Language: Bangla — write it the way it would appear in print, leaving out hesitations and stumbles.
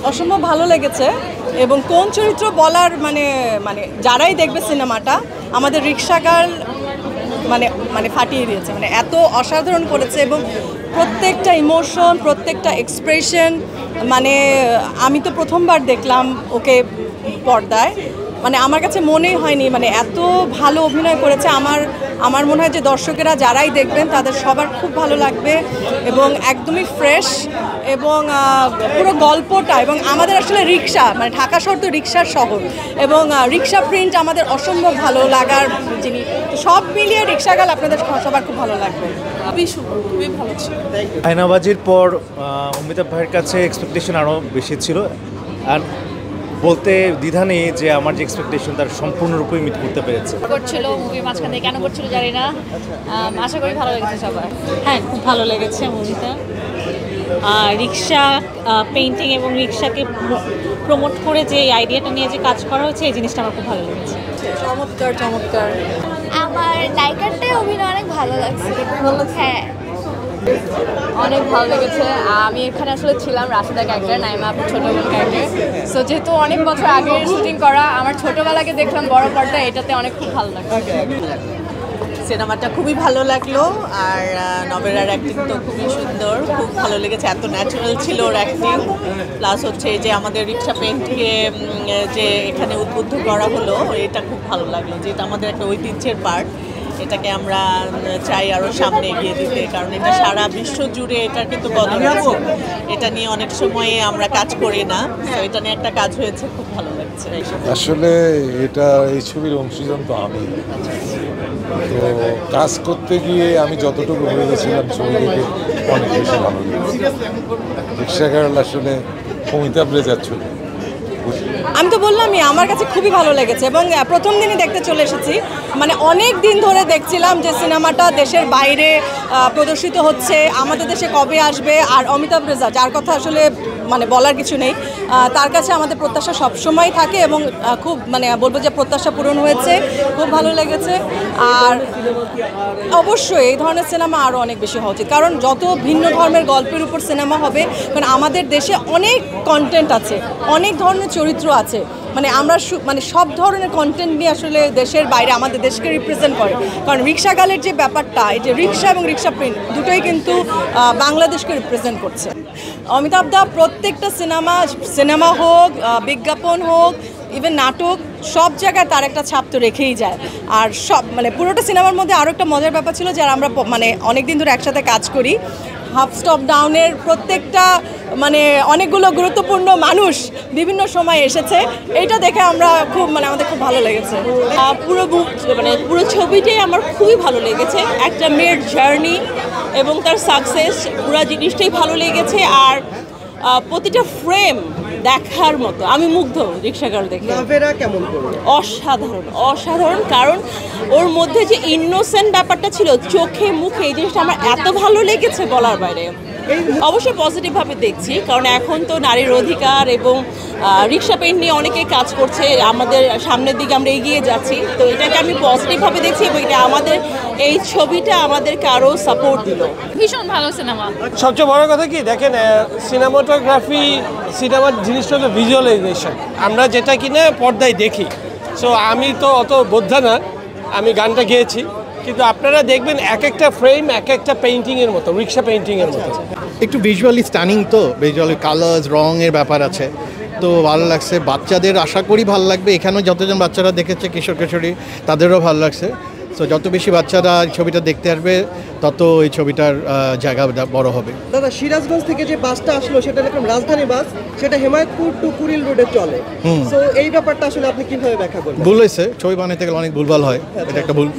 অসম্ভব ভালো লেগেছে এবং কোন চরিত্র বলার মানে মানে যারাই দেখবে সিনেমাটা আমাদের রিক্সা গার্ল মানে মানে ফাটিয়ে দিয়েছে, মানে এত অসাধারণ করেছে এবং প্রত্যেকটা ইমোশন প্রত্যেকটা এক্সপ্রেশন, মানে আমি তো প্রথমবার দেখলাম ওকে পর্দায়, মানে আমার কাছে মনেই হয়নি মানে এত ভালো অভিনয় করেছে। আমার মনে হয় যে দর্শকেরা যারাই দেখবেন তাদের সবার খুব ভালো লাগবে এবং একদমই ফ্রেশ এবং পুরো গল্পটা এবং আমাদের আসলে রিক্সা মানে ঢাকা শহর তো রিক্সার শহর এবং রিক্সা প্রিন্ট আমাদের অসম্ভব ভালো লাগার জিনিস, সব মিলিয়ে রিক্সা গাল আপনাদের সবার খুব ভালো লাগবে। খুবই ভালো ছিল। আয়নাবাজির পর অমিতাভ ভাইয়ের কাছে এক্সপেকটেশন আরও বেশি ছিল, আর বলতে দ্বিধা নেই যে আমার যে এক্সপেকটেশন তার সম্পূর্ণরূপে মিট করতে পেরেছে। করছিল মুভি মাঝখানে কেন করছিল জানি না, আশা করি ভালো লেগেছে সবার। হ্যাঁ, খুব ভালো লেগেছে মুভিটা। রিক্সা পেইন্টিং এবং রিক্সাকে প্রমোট করে যে আইডিয়াটা নিয়ে যে কাজ করা হয়েছে এই জিনিসটা আমার খুব ভালো লেগেছে। চমৎকার চমৎকার। আমার নায়িকারটাই অভিনয় অনেক ভালো লাগছে। হ্যাঁ, অনেক ভালো লেগেছে। আমি এখানে আসলে ছিলাম রাশিদা ক্যারেক্টার, নাইমা আপুর ছোটো বোন ক্যারেক্টার। সো যেহেতু অনেক বছর আগে শুটিং করা, আমার ছোটোবেলাকে দেখলাম বড় পর্দা, এটাতে অনেক খুব ভালো লাগছে। সিনেমাটা খুবই ভালো লাগলো আর নবেরার অ্যাক্টিং তো খুবই সুন্দর, খুব ভালো লেগেছে, এত ন্যাচারাল ছিল ওর অ্যাক্টিং। প্লাস হচ্ছে যে আমাদের রিক্সা পেইন্টকে যে এখানে উদ্বুদ্ধ করা হলো, এটা খুব ভালো লাগলো, যে এটা আমাদের একটা ঐতিহ্যের পার্ট, এটাকে আমরা চাই আরও সামনে এগিয়ে দিতে, কারণ এটা সারা বিশ্ব জুড়ে এটার কিন্তু কদর আছে। এটা নিয়ে অনেক সময়ে আমরা কাজ করি না, তো এটা নিয়ে একটা কাজ হয়েছে, খুব ভালো লাগছে। আসলে এটা এই ছবির অংশীজন তো আমি, তো কাজ করতে গিয়ে আমি যতটুকু ভেবেছিলাম ছবি দেখে অনেক বেশি ভালো লেগেছে। রিক্সা গার্ল আসলে অমিতাভ রেজার ছবি। আমি তো বললামই আমার কাছে খুবই ভালো লেগেছে এবং প্রথম দিনই দেখতে চলে এসেছি, মানে অনেক দিন ধরে দেখছিলাম যে সিনেমাটা দেশের বাইরে প্রদর্শিত হচ্ছে, আমাদের দেশে কবে আসবে। আর অমিতাভ রেজা, যার কথা আসলে মানে বলার কিছু নেই, তার কাছে আমাদের প্রত্যাশা সবসময় থাকে এবং খুব মানে বলবো যে প্রত্যাশা পূরণ হয়েছে, খুব ভালো লেগেছে। আর অবশ্যই এই ধরনের সিনেমা আরও অনেক বেশি হওয়া উচিত, কারণ যত ভিন্ন ধর্মের গল্পের উপর সিনেমা হবে, কারণ আমাদের দেশে অনেক কন্টেন্ট আছে, অনেক ধরনের চরিত্র আছে, মানে আমরা মানে সব ধরনের কন্টেন্ট নিয়ে আসলে দেশের বাইরে আমাদের দেশকে রিপ্রেজেন্ট করে। কারণ রিক্সা গালের যে ব্যাপারটা, এই যে রিক্সা এবং রিক্সা প্রিন্ট দুটোই কিন্তু বাংলাদেশকে রিপ্রেজেন্ট করছে। অমিতাভ দা প্রত্যেকটা সিনেমা হোক, বিজ্ঞাপন হোক, ইভেন নাটক, সব জায়গায় তার একটা ছাপ তো রেখেই যায়। আর সব মানে পুরোটা সিনেমার মধ্যে আরও একটা মজার ব্যাপার ছিল, যারা আমরা মানে অনেক দিন ধরে একসাথে কাজ করি, হাফ স্টপ ডাউনের প্রত্যেকটা মানে অনেকগুলো গুরুত্বপূর্ণ মানুষ বিভিন্ন সময় এসেছে, এইটা দেখে আমরা খুব মানে আমাদের খুব ভালো লেগেছে। পুরো ছবিটাই আমার খুবই ভালো লেগেছে, একটা মেয়ের জার্নি এবং তার সাকসেস, পুরো জিনিসটাই ভালো লেগেছে। আর প্রতিটা ফ্রেম দেখার মতো, আমি মুগ্ধ রিক্সা গার্ল দেখে। অসাধারণ, কারণ ওর মধ্যে যে ইনোসেন্ট ব্যাপারটা ছিল চোখে মুখে, এই জিনিসটা আমার এত ভালো লেগেছে বলার বাইরে। অবশ্যই পজিটিভভাবে দেখছি, কারণ এখন তো নারীর অধিকার এবং রিক্সা পেইন্ট নিয়ে অনেকে কাজ করছে, আমাদের সামনের দিকে আমরা এগিয়ে যাচ্ছি, তো এটাকে আমি পজিটিভভাবে দেখছি এবং এটা আমাদের এই ছবিটা আমাদেরকে আরও সাপোর্ট দিল। ভীষণ ভালো সিনেমা। সবচেয়ে বড় কথা কি দেখেন, সিনেমাটোগ্রাফি, সিনেমার জিনিসটা হলো ভিজুয়ালাইজেশন, আমরা যেটা কিনা পর্দায় দেখি। সো আমি তো অত বোদ্ধা না, আমি গানটা গেয়েছি, কিন্তু আপনারা দেখবেন এক একটা ফ্রেম এক একটা পেইন্টিংয়ের মতো, রিক্সা পেইন্টিংয়ের মতো। একটু ভিজুয়ালি স্টানিং, তো ভিজুয়ালি কালার্স, রঙের ব্যাপার আছে, তো ভালো লাগছে। বাচ্চাদের আশা করি ভালো লাগবে, এখানেও যতজন বাচ্চারা দেখেছে কিশোর কিশোরী তাদেরও ভালো লাগছে। সো যত বেশি বাচ্চারা ছবিটা দেখতে আসবে তত এই ছবিটার জায়গা বড় হবে। দাদা, সিরাজগঞ্জ থেকে যে বাসটা আসলো সেটা দেখলাম রাজধানী বাস, সেটা হেমায়তপুর টু কুড়িল রোডে চলে। তো এই ব্যাপারটা আসলে আপনি কিভাবে ব্যাখ্যা করবেন? ভুল হয়েছে, ছবি বানাতে গেলে অনেক ভুলভাল হয়, এটা একটা ভুল।